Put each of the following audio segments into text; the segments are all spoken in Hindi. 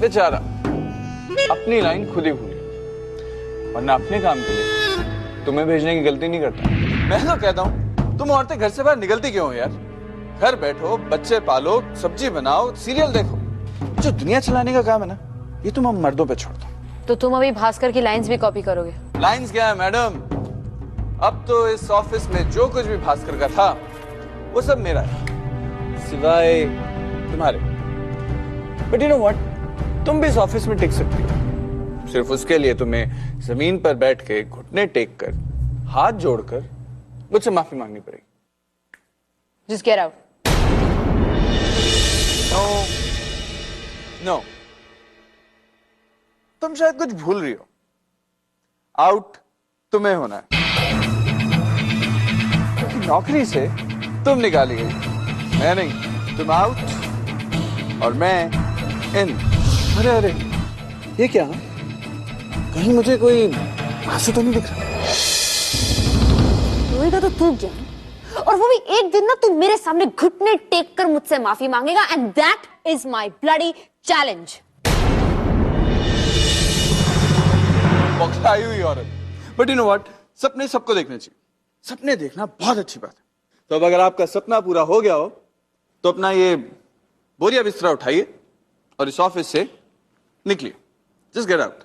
बेचारा अपनी लाइन खुद ही भूल गया, वरना अपने काम के लिए तुम्हें भेजने की गलती नहीं करता। मैं तो कहता हूँ तुम औरतें घर से बाहर निकलती क्यों हो यार? घर बैठो, बच्चे पालो, सब्जी बनाओ, सीरियल देखो। जो दुनिया चलाने का काम है ना, ये तुम हम मर्दों पे छोड़ दो। तो तुम अभी भास्कर की लाइंस भी कॉपी करोगे? लाइंस क्या है मैडम, अब तो इस ऑफिस में जो कुछ भी भास्कर का था वो सब मेरा है, सिवाय तुम्हारे। बट यू नो व्हाट, तुम भी इस ऑफिस में टिक सकती हो। सिर्फ उसके लिए तुम्हें जमीन पर बैठ के घुटने टेक कर हाथ जोड़कर मुझसे माफी मांगनी पड़ेगी। Just get out. No no, तुम शायद कुछ भूल रही हो। आउट तुम्हें होना है, क्योंकि नौकरी से तुम निकाली गई, मैं नहीं। तुम आउट और मैं इन। अरे अरे, ये क्या? कहीं मुझे कोई आंसू तो नहीं दिख रहा? रोएगा तो तू क्या, और वो भी एक दिन ना तू मेरे सामने घुटने टेक कर मुझसे माफी मांगेगा, and that is my bloody challenge. बौखलाई हुई औरत। बट यू नो व्हाट, सपने सबको देखने चाहिए, सपने देखना बहुत अच्छी बात है। तो अब अगर आपका सपना पूरा हो गया हो तो अपना ये बोरिया बिस्तरा उठाइए और इस ऑफिस से निकलिए। Just get out.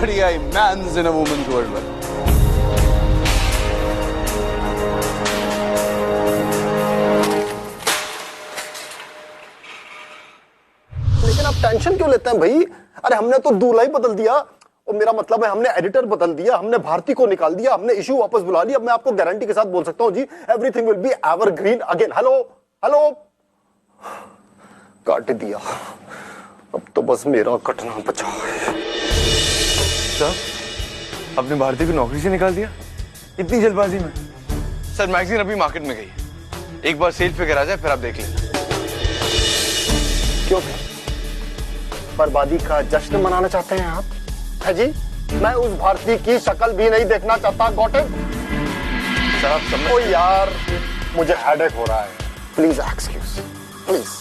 बढ़िया man's in a women's world. लेकिन आप टेंशन क्यों लेते हैं भाई? अरे हमने तो दूल्हा ही बदल दिया, और मेरा मतलब है हमने एडिटर बदल दिया, हमने भारती को निकाल दिया, हमने इशू वापस बुला लिया। अब मैं आपको गारंटी के साथ बोल सकता हूं जी, everything will be evergreen again. Hello hello, काट दिया, अब तो बस मेरा कटना बचा है। सर, आपने भारती को नौकरी से निकाल दिया इतनी जल्दबाजी में? सर, मैगजीन अभी मार्केट में गई है, एक बार सेल फिगर आ जाए फिर आप देख लेना। क्यों, बर्बादी का जश्न मनाना चाहते हैं आप? है जी, मैं उस भारती की शक्ल भी नहीं देखना चाहता। Got it? सर आप समझ। ओ यार, मुझे हेडेक हो रहा है, प्लीज एक्सक्यूज प्लीज।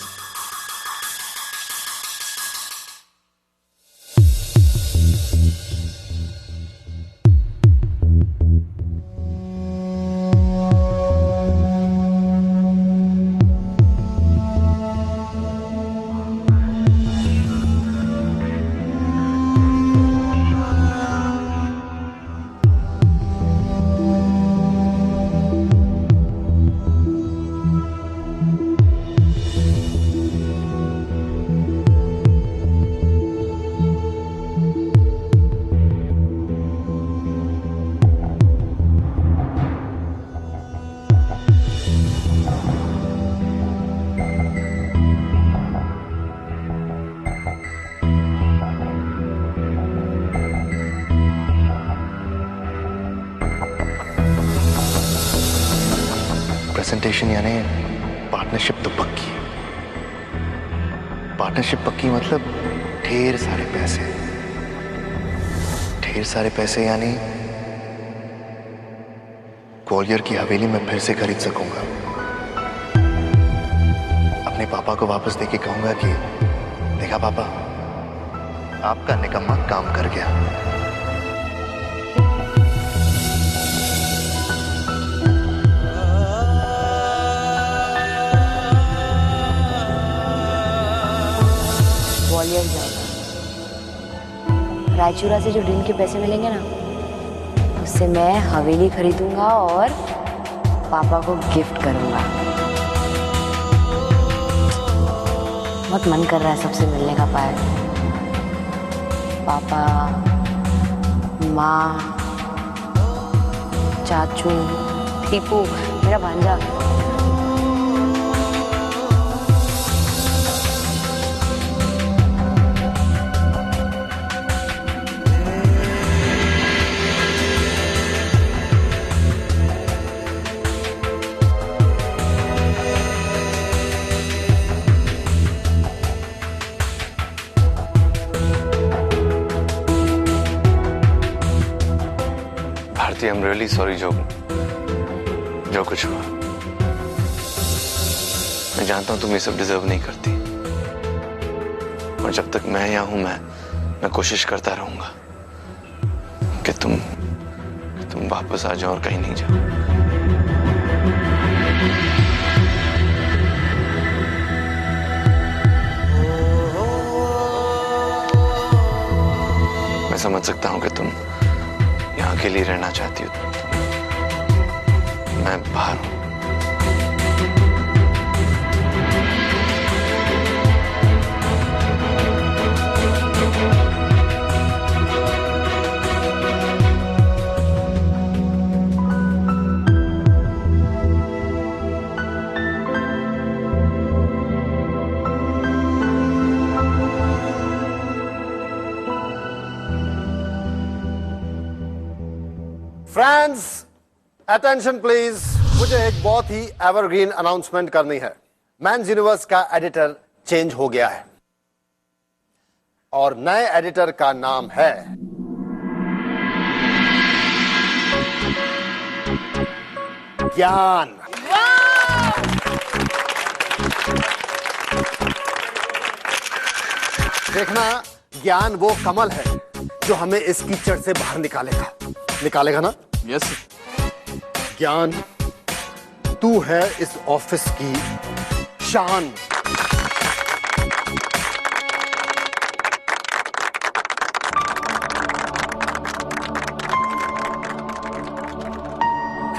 प्रेजेंटेशन यानी पार्टनरशिप तो पक्की। पार्टनरशिप पक्की मतलब ढेर सारे पैसे। ढेर सारे पैसे यानी ग्वालियर की हवेली में फिर से खरीद सकूंगा। अपने पापा को वापस देके कहूंगा कि देखा पापा, आपका निकम्मा काम कर गया। ग्वालियर जाऊंगा, रायचूरा से जो ड्रीम के पैसे मिलेंगे ना, उससे मैं हवेली खरीदूंगा और पापा को गिफ्ट करूंगा। बहुत मन कर रहा है सबसे मिलने का पायल। पापा, माँ, चाचू, दीपू, मेरा भांजा। Bharti, I am really sorry जो कुछ हुआ। मैं जानता हूं तुम ये सब डिजर्व नहीं करती, और जब तक मैं यहाँ हूं मैं कोशिश करता रहूंगा कि तुम वापस आ जाओ और कहीं नहीं जाओ। मैं समझ सकता हूं कि तुम यहाँ अकेली रहना चाहती हो। मैं बाहर हूं। फ्रेंड्स अटेंशन प्लीज, मुझे एक बहुत ही एवरग्रीन अनाउंसमेंट करनी है। मेंस यूनिवर्स का एडिटर चेंज हो गया है और नए एडिटर का नाम है ज्ञान। देखना, ज्ञान वो कमल है जो हमें इस कीचड़ से बाहर निकालेगा ना? यस। ज्ञान, तू है इस ऑफिस की शान।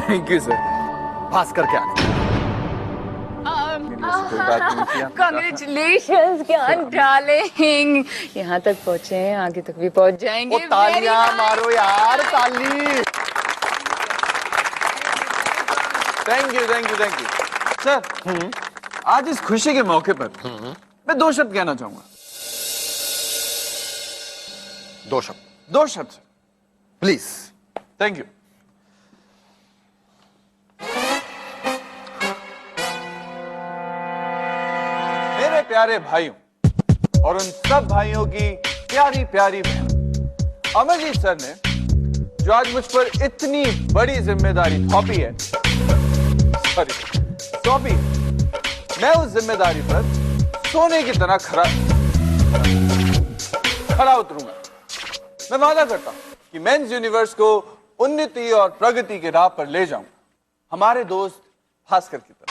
Thank you sir. भास्कर क्या कोई बात नहीं किया। Congratulations, ज्ञान डार्लिंग, यहाँ तक पहुँचे हैं, आगे तक भी पहुँच जाएंगे। वो तालियां मारो यार, ताली। Thank you sir. आज इस खुशी के मौके पर मैं 2 शब्द कहना चाहूंगा। 2 शब्द प्लीज। Thank you. मेरे प्यारे भाइयों और उन सब भाइयों की प्यारी प्यारी बहन, अमरजीत सर ने जो आज मुझ पर इतनी बड़ी जिम्मेदारी थोपी है, मैं उस जिम्मेदारी पर सोने की तरह खड़ा उतरूंगा। मैं वादा करता हूं कि मेंस यूनिवर्स को उन्नति और प्रगति के राह पर ले जाऊं, हमारे दोस्त भास्कर की तरह।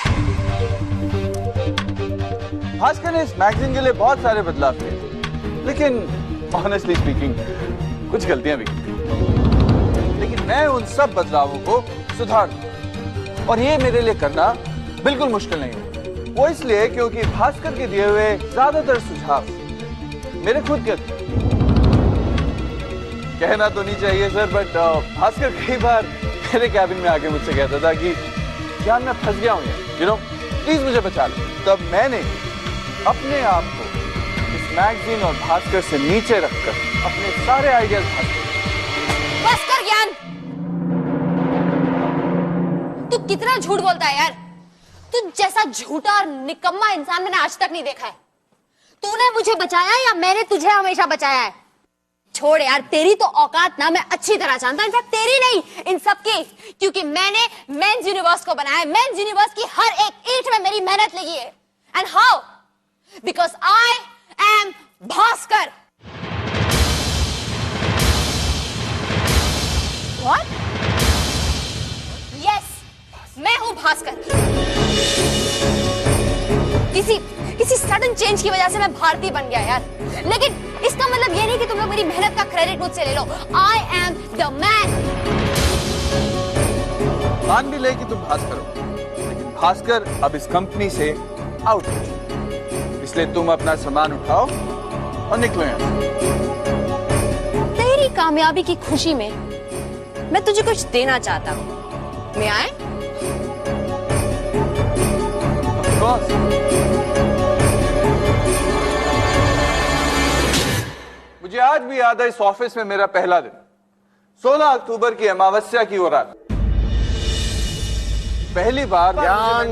भास्कर ने इस मैगजीन के लिए बहुत सारे बदलाव किए, लेकिन ऑनेस्टली स्पीकिंग कुछ गलतियां भी की। लेकिन मैं उन सब बदलावों को सुधार दूं, और ये मेरे लिए करना बिल्कुल मुश्किल नहीं है। वो इसलिए क्योंकि भास्कर के दिए हुए ज्यादातर सुझाव मेरे खुद के कहना तो नहीं चाहिए सर, बट भास्कर कई बार मेरे कैबिन में आके मुझसे कहता था कि ज्ञान मैं फंस गया हूं, यू नो, प्लीज मुझे बचा लो। तब मैंने अपने आप को इस मैगजीन और भास्कर से नीचे रखकर अपने सारे आइडियाज बस कर ज्ञान, तू कितना झूठ बोलता है यार। तू जैसा झूठा और निकम्मा इंसान मैंने आज तक नहीं देखा है। तूने मुझे बचाया या मैंने तुझे हमेशा बचाया है? छोड़ यार, तेरी तो औकात ना मैं अच्छी तरह जानता हूं, इनफैक्ट तेरी नहीं, इन सबकी, क्योंकि मैंने मेंस यूनिवर्स को बनाया। मेंस यूनिवर्स की हर एक ईंट में मेरी मेहनत लगी है। And how? Because I am Bhaskar. What? Yes, मैं हूं भास्कर। किसी सडन चेंज की वजह से मैं भारतीय बन गया यार, लेकिन इसका मतलब ये नहीं कि तुम लोग मेरी मेहनत का क्रेडिट मुझसे ले लो। I am the man. मान भी ले कि तुम भास्कर हो, लेकिन भास्कर अब इस कंपनी से आउट हो चुका, इसलिए तुम अपना सामान उठाओ और निकलो यहाँ। तेरी कामयाबी की खुशी में मैं तुझे कुछ देना चाहता हूँ। मैं आए? मुझे आज भी याद है इस ऑफिस में मेरा पहला दिन, 16 अक्टूबर की अमावस्या की वो रात। पहली बार ज्ञान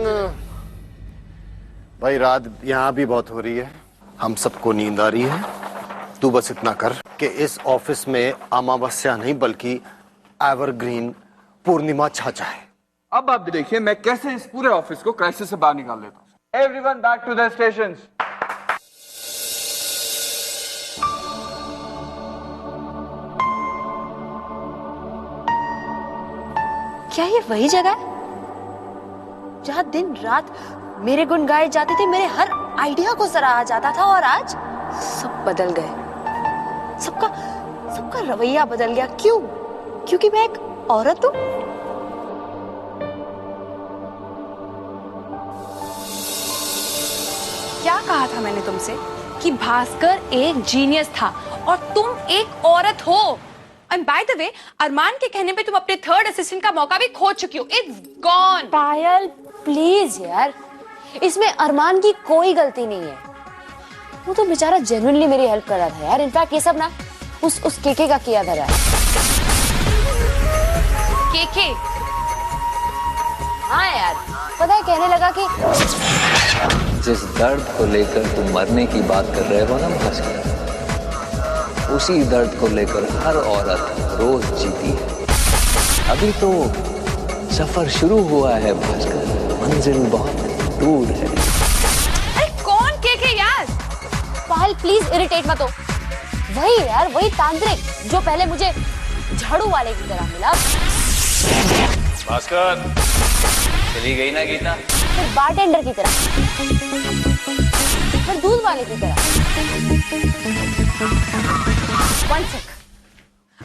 भाई, रात यहां भी बहुत हो रही है, हम सबको नींद आ रही है। तू बस इतना कर कि इस ऑफिस में अमावस्या नहीं बल्कि एवरग्रीन पूर्णिमा छा जाए। अब आप देखिए मैं कैसे इस पूरे ऑफिस को क्राइसिस से बाहर निकाल देता हूँ। Everyone back to the stations. क्या ये वही जगह है जहाँ दिन रात मेरे गुण गाए जाते थे, मेरे हर आइडिया को सराहा जाता था, और आज सब बदल गए। सबका रवैया बदल गया। क्यों? क्योंकि मैं एक औरत हूँ। क्या कहा था मैंने तुमसे कि भास्कर एक जीनियस था और तुम एक औरत हो। एंड बाय द वे, अरमान के कहने पे तुम अपने थर्ड असिस्टेंट का मौका भी खो चुकी हो। It's gone. पायल प्लीज यार, इसमें अरमान की कोई गलती नहीं है। वो तो बेचारा जेन्युइनली मेरी हेल्प कर रहा था यार। इनफैक्ट ये सब ना उस केके का किया था यार। केके? हाँ यार, पता है कहने लगा कि जिस दर्द को लेकर तुम मरने की बात कर रहे हो ना भास्कर, उसी दर्द को लेकर हर औरत रोज जीती है। अभी तो सफर शुरू हुआ है भास्कर, मंजिल बहुत दूर है। अरे कौन केके यार? पायल प्लीज इरिटेट मत हो। वही यार, वही तांत्रिक जो पहले मुझे झाड़ू वाले की तरह मिला, भास्कर चली गई ना गीता, फिर बारटेंडर की तरह, फिर दूध वाले की तरह। One sec.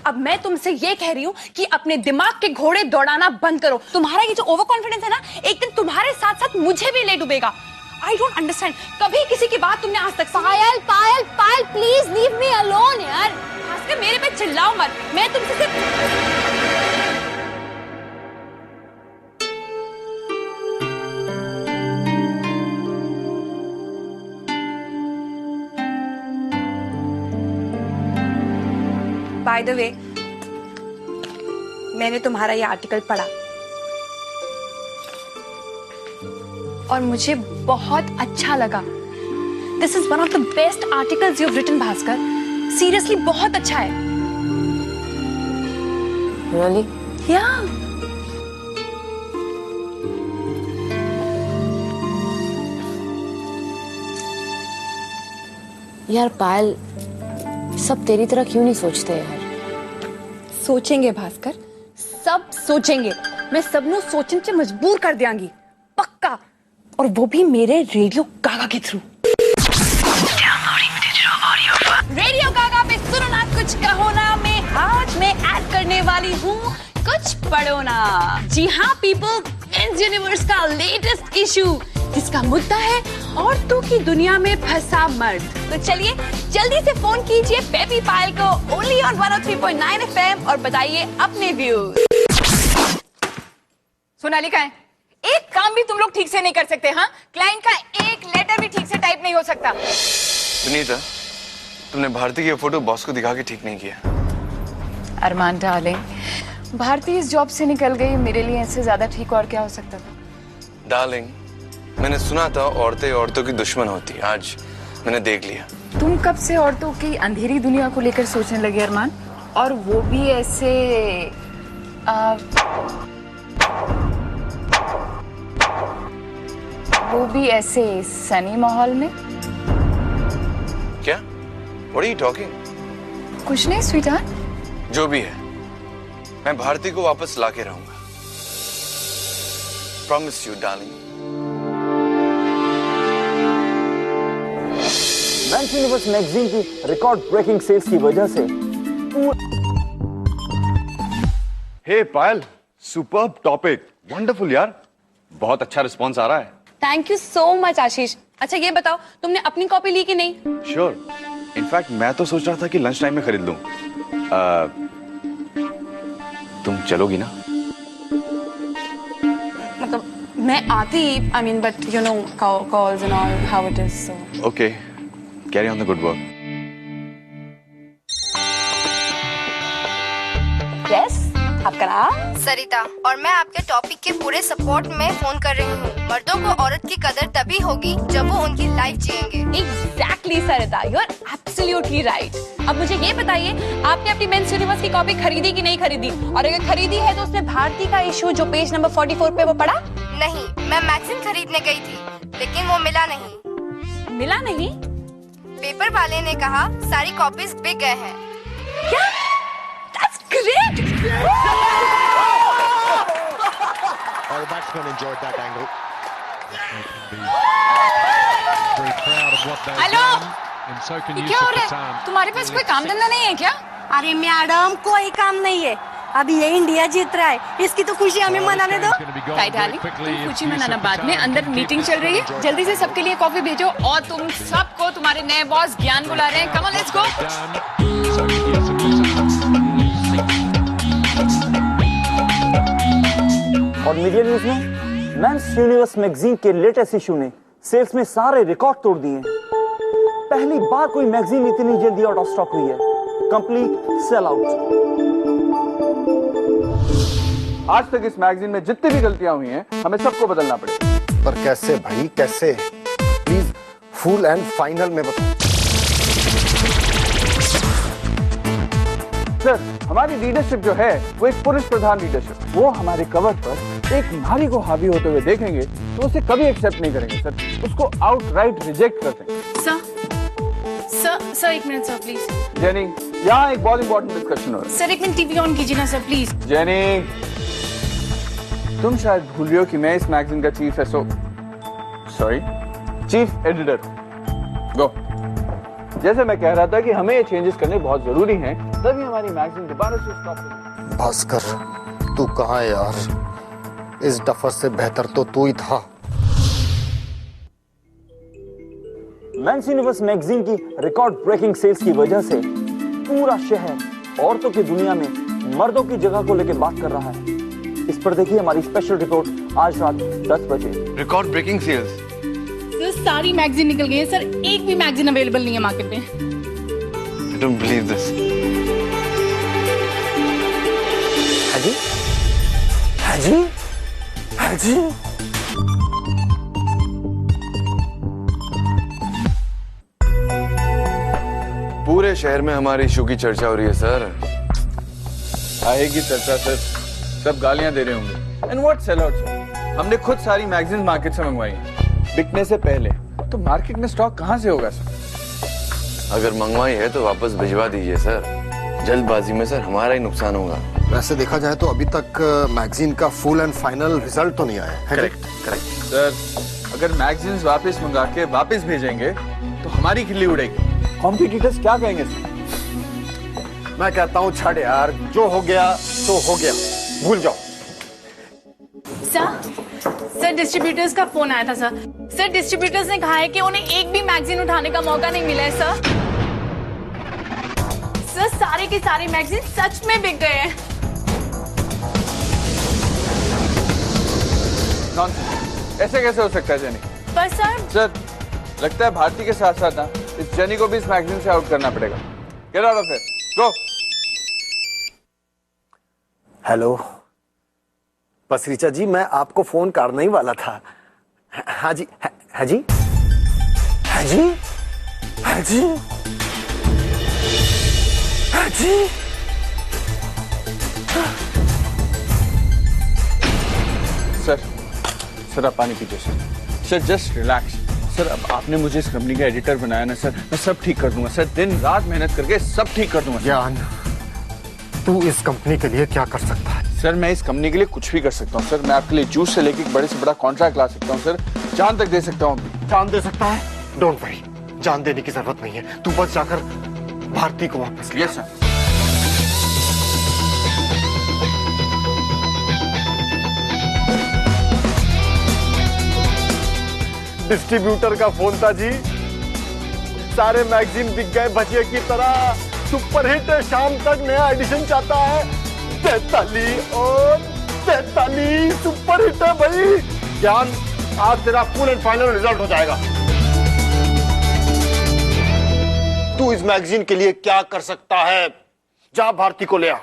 अब मैं तुमसे ये कह रही हूँ कि अपने दिमाग के घोड़े दौड़ाना बंद करो। तुम्हारा ये जो ओवर कॉन्फिडेंस है ना, एक दिन तुम्हारे साथ साथ मुझे भी ले डूबेगा। आई डोंट अंडरस्टैंड, कभी किसी की बात तुमने आज तक सुनी? पायल प्लीज लीव मी अलोन यार। भास्कर मेरे पे चिल्लाओ मत, मैं तुमसे सिर्फ बाय द वे, मैंने तुम्हारा ये आर्टिकल पढ़ा और मुझे बहुत अच्छा लगा। This is one of the best articles you have written Bhaskar. Seriously बहुत अच्छा है। Really? या यार पायल, सब तेरी तरह क्यों नहीं सोचते यार? सोचेंगे भास्कर, सब सोचेंगे। मैं सबनों सोचने से मजबूर कर दियांगी, पक्का। और वो भी मेरे रेडियो गागा के थ्रू। रेडियो गागा पे सुनो ना कुछ कहो ना में आज मैं ऐड करने वाली हूँ कुछ पढ़ो ना। जी हाँ पीपल, मेंस यूनिवर्स का लेटेस्ट इशू जिसका मुद्दा है औरतों की दुनिया में फंसा मर्द। तो चलिए जल्दी से फोन कीजिए बेबी पायल को ओनली ऑन 103.9 FM और बताइए अपने व्यूज। सोनालिका है, एक काम भी तुम लोग ठीक से नहीं कर सकते। हाँ, क्लाइंट का एक लेटर भी ठीक से टाइप नहीं हो सकता। सुनीता, तुमने भारती की फोटो बॉस को दिखा के ठीक नहीं किया। अरमान डार्लिंग, भारती इस जॉब से निकल गई, मेरे लिए इससे ज्यादा ठीक और क्या हो सकता था? डार्लिंग, मैंने सुना था औरतें औरतों की दुश्मन होती, आज मैंने देख लिया। तुम कब से औरतों की अंधेरी दुनिया को लेकर सोचने लगे अरमान? और वो भी ऐसे सनी माहौल में? क्या? What are you talking? कुछ नहीं स्वीटहार्ट। जो भी है, मैं भारती को वापस लाके रहूंगा। Promise you, darling. Men's universe magazine की रिकॉर्ड ब्रेकिंग सेल्स की वजह से hey Payal, superb topic, wonderful यार, बहुत अच्छा रिस्पांस आ रहा है। Thank you so much Ashish. अच्छा ये बताओ, तुमने अपनी कॉपी ली कि नहीं? श्योर, इनफैक्ट मैं तो सोच रहा था कि लंच टाइम में खरीद लूं। तुम चलोगी ना? मतलब मैं आती, I mean but you know calls and all how it is, so okay, carry on the good work. Yes, आपका नाम? सरिता, और मैं आपके टॉपिक के पूरे सपोर्ट में फोन कर रही हूँ। मर्दों को औरत की कदर तभी होगी जब वो उनकी लाइफ जिएंगे। Exactly Sarita, you are absolutely right. अब मुझे ये बताइए, आपने अपनी मेंस यूनिवर्स की कॉपी खरीदी कि नहीं खरीदी? और अगर खरीदी है तो उसमें भारती का इशू जो पेज नंबर 44 पे वो पढ़ा? नहीं, मैं मैगजीन खरीदने गई थी, लेकिन वो मिला नहीं। मिला नहीं? पेपर वाले ने कहा सारी कॉपीज बिक गए हैं। क्या? That's great! the batsman enjoyed that angle. Hello, ये क्या हो रहा है? तुम्हारे पास कोई काम धंधा नहीं है क्या? अरे मैडम, कोई काम नहीं है। अभी ये इंडिया जीत रहा है, इसकी तो खुशी हमें मनाने दो। काय डार्लिंग, तुम खुशी मनाना बाद में, अंदर मीटिंग चल रही है। जल्दी से सबके लिए कॉफी भेजो और तुम सबको तुम्हारे नए बॉस ज्ञान बुला रहे हैं। Come on, let's go. और मीडिया न्यूज में मेंस यूनिवर्स मैगजीन के लेटेस्ट इशू ने सेल्स में सारे रिकॉर्ड तोड़ दिए। पहली बार कोई मैगजीन इतनी जल्दी आउट ऑफ स्टॉक हुई है। Complete sell out. आज तक इस मैगजीन में जितनी भी गलतियां हुई हैं, हमें सबको बदलना पड़ेगा। पर कैसे भाई, कैसे? प्लीज फुल एंड फाइनल में बताओ। सर, हमारी लीडरशिप जो है वो एक पुरुष प्रधान लीडरशिप। वो हमारे कवर पर एक नारी को हावी होते हुए देखेंगे तो उसे कभी एक्सेप्ट नहीं करेंगे सर, उसको आउटराइट रिजेक्ट कर देंगे। सर एक मिनट सर प्लीज। जेनी, यहाँ एक बहुत इंपॉर्टेंट डिस्कशन हो रहा है। सर एक मिनट टीवी ऑन कीजिए ना सर प्लीज। जेनी, तुम शायद भूल रही हो कि मैं इस मैगजीन का चीफ एडिटर। गो। जैसे मैं कह रहा था कि हमें ये चेंजेस करने बहुत जरूरी हैं, तभी हमारी मैगजीन दोबारा से स्टॉप होगी। भास्कर, तू कहाँ है यार? इस डफर से बेहतर तो तू ही था। मेंस यूनिवर्स मैगजीन की रिकॉर्ड ब्रेकिंग सेल्स की वजह से पूरा शहर औरतों की दुनिया में मर्दों की जगह को लेकर बात कर रहा है। इस पर देखिए हमारी स्पेशल रिपोर्ट आज रात 10 बजे। Record breaking sales? सर सारी मैगजीन निकल गई है सर, एक भी मैगजीन अवेलेबल नहीं है मार्केट में। I don't believe this. हाजी? हाजी? हाजी? पूरे शहर में हमारे इशू की चर्चा हो रही है सर। आएगी चर्चा सर, सब गालियां दे रहे होंगे। And what sell out sir? हमने खुद सारी मैगजीन मार्केट से मंगवाई हैं, बिकने से पहले। तो मार्केट में स्टॉक कहां से होगा सर? अगर मंगवाई है तो वापस भिजवा दीजिए सर। जल्दबाजी में सर हमारा ही नुकसान होगा। वैसे देखा जाए तो अभी तक मैगजीन का फुल एंड फाइनल रिजल्ट तो नहीं आया है। करेक्ट करेक्ट सर, अगर मैगजीन्स वापस मंगा के वापस भेजेंगे तो हमारी खिल्ली उड़ेगी। कॉम्पिटिटर्स क्या कहेंगे सर? मैं कहता हूँ छड़ यार, जो हो गया तो हो गया, भूल जाओ। सर डिस्ट्रीब्यूटर्स का फोन आया था सर। सर डिस्ट्रीब्यूटर्स ने कहा है कि उन्हें एक भी मैगजीन उठाने का मौका नहीं मिला है सर। सर सारे के सारे मैगजीन सच में बिक गए हैं। नॉनसेंस, ऐसे कैसे हो सकता है जेनी? पर सर लगता है भारती के साथ साथ ना इस जेनी को भी इस मैगजीन से आउट करना पड़ेगा। Get out of here, go. Hello Pasricha ji, मैं आपको फोन करने ही वाला था। हाँ जी, हाँ जी, हाँ जी, हाँ जी, हाँ जी। सर आप पानी पीजिए सर। Just relax sir. अब आपने मुझे इस कंपनी का एडिटर बनाया ना सर, मैं सब ठीक कर दूंगा सर। दिन रात मेहनत करके सब ठीक कर दूंगा। ज्ञान, तू इस कंपनी के लिए क्या कर सकता है? सर मैं इस कंपनी के लिए कुछ भी कर सकता हूँ सर। मैं आपके लिए जूस से लेकर बड़े से बड़ा कॉन्ट्रैक्ट ला सकता हूँ सर। जान तक दे सकता हूँ। जान दे सकता है? डोंट वरी, जान देने की जरूरत नहीं है। तू बस जाकर भारती को वापस ले। Yes sir. डिस्ट्रीब्यूटर का फोन था जी, सारे मैगजीन बिक गए भजिए की तरह। सुपरहिट है, शाम तक नया एडिशन चाहता है। 43 और 43 सुपरहिट है भाई। ज्ञान, आज तेरा फुल एंड फाइनल रिजल्ट हो जाएगा। तू इस मैगजीन के लिए क्या कर सकता है? जा भारती को ले आ।